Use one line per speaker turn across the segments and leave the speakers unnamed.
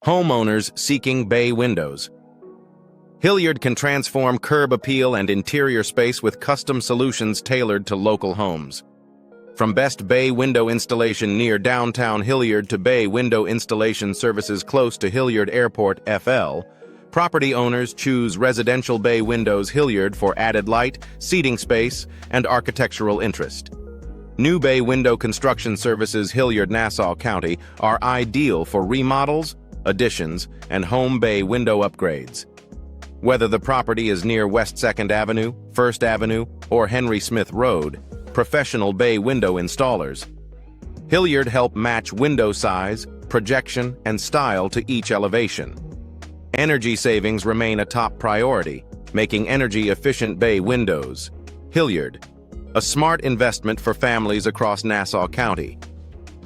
Homeowners seeking bay windows. Hilliard can transform curb appeal and interior space with custom solutions tailored to local homes. From best bay window installation near downtown Hilliard to bay window installation services close to Hilliard Airport, FL, property owners choose Residential Bay Windows Hilliard for added light, seating space, and architectural interest. New bay window construction services Hilliard, Nassau County are ideal for remodels, additions, and home bay window upgrades. Whether the property is near West 2nd Avenue, 1st Avenue, or Henry Smith Road, professional bay window installers Hilliard help match window size, projection, and style to each elevation. Energy savings remain a top priority, making energy-efficient bay windows Hilliard, a smart investment for families across Nassau County.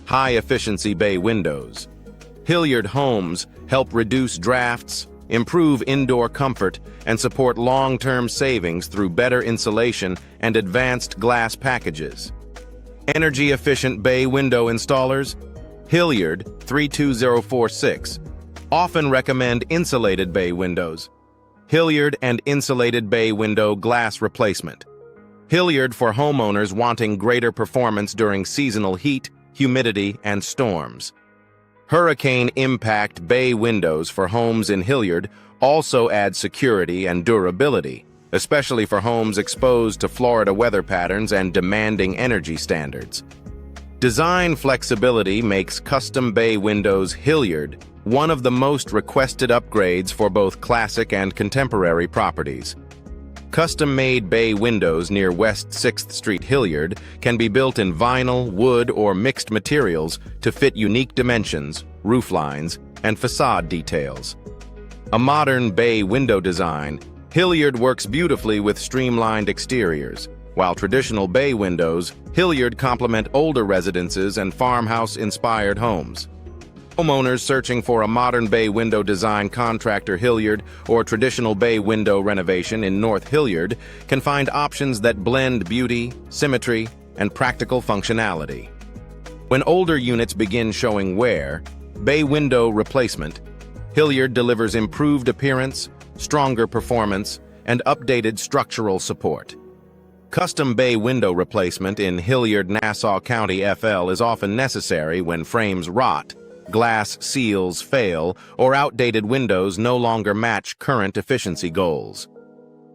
High-efficiency bay windows Hilliard homes help reduce drafts, improve indoor comfort, and support long-term savings through better insulation and advanced glass packages. Energy-efficient bay window installers Hilliard 32046 often recommend insulated bay windows. Hilliard and insulated bay window glass replacement. Hilliard for homeowners wanting greater performance during seasonal heat, humidity, and storms. Hurricane impact bay windows for homes in Hilliard also add security and durability, especially for homes exposed to Florida weather patterns and demanding energy standards. Design flexibility makes custom bay windows Hilliard one of the most requested upgrades for both classic and contemporary properties. Custom-made bay windows near West 6th Street Hilliard can be built in vinyl, wood, or mixed materials to fit unique dimensions, roof lines, and facade details. A modern bay window design, Hilliard works beautifully with streamlined exteriors, while traditional bay windows, Hilliard complement older residences and farmhouse-inspired homes. Homeowners searching for a modern bay window design contractor Hilliard or traditional bay window renovation in North Hilliard can find options that blend beauty, symmetry, and practical functionality. When older units begin showing wear, bay window replacement, Hilliard delivers improved appearance, stronger performance, and updated structural support. Custom bay window replacement in Hilliard, Nassau County, FL is often necessary when frames rot, glass seals fail, or outdated windows no longer match current efficiency goals.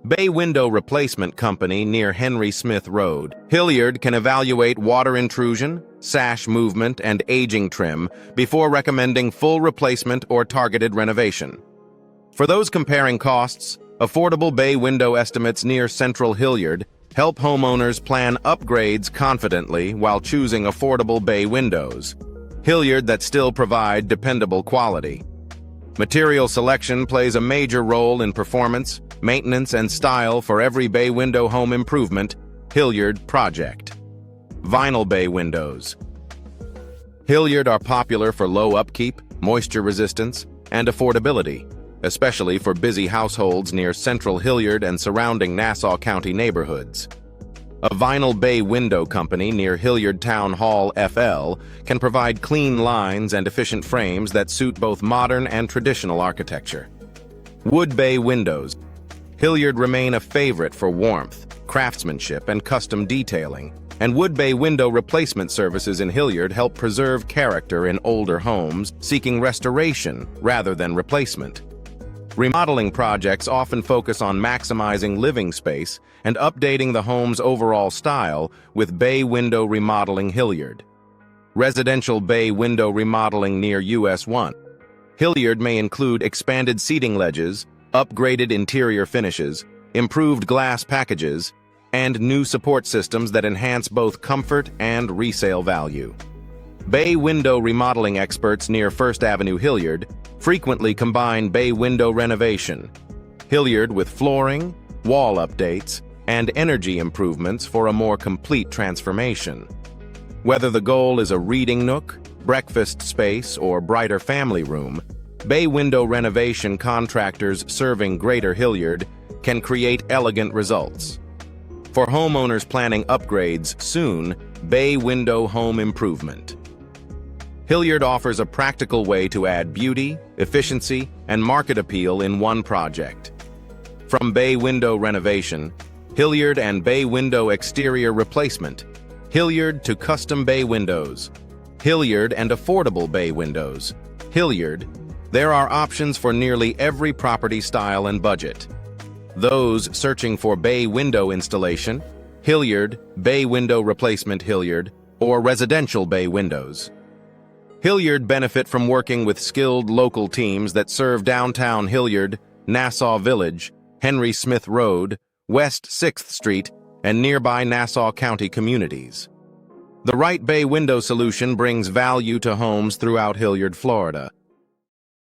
Bay Window Replacement Company near Henry Smith Road, Hilliard can evaluate water intrusion, sash movement, and aging trim before recommending full replacement or targeted renovation. For those comparing costs, affordable bay window estimates near Central Hilliard help homeowners plan upgrades confidently while choosing affordable bay windows Hilliard that still provide dependable quality. Material selection plays a major role in performance, maintenance, and style for every bay window home improvement Hilliard project. Vinyl bay windows. Hilliard are popular for low upkeep, moisture resistance, and affordability, especially for busy households near Central Hilliard and surrounding Nassau County neighborhoods. A vinyl bay window company near Hilliard Town Hall, FL, can provide clean lines and efficient frames that suit both modern and traditional architecture. Wood bay windows. Hilliard remain a favorite for warmth, craftsmanship, and custom detailing, and wood bay window replacement services in Hilliard help preserve character in older homes seeking restoration rather than replacement. Remodeling projects often focus on maximizing living space and updating the home's overall style with bay window remodeling Hilliard. Residential bay window remodeling near US 1. Hilliard may include expanded seating ledges, upgraded interior finishes, improved glass packages, and new support systems that enhance both comfort and resale value. Bay window remodeling experts near 1st Avenue Hilliard frequently combine bay window renovation Hilliard with flooring, wall updates, and energy improvements for a more complete transformation. Whether the goal is a reading nook, breakfast space, or brighter family room, bay window renovation contractors serving Greater Hilliard can create elegant results. For homeowners planning upgrades soon, bay window home improvement. Hilliard offers a practical way to add beauty, efficiency, and market appeal in one project. From bay window renovation, Hilliard and bay window exterior replacement, Hilliard to custom bay windows, Hilliard and affordable bay windows, Hilliard, there are options for nearly every property style and budget. Those searching for bay window installation, Hilliard, bay window replacement Hilliard, or residential bay windows. Hilliard benefit from working with skilled local teams that serve downtown Hilliard, Nassau Village, Henry Smith Road, West 6th Street, and nearby Nassau County communities. The right bay window solution brings value to homes throughout Hilliard, Florida.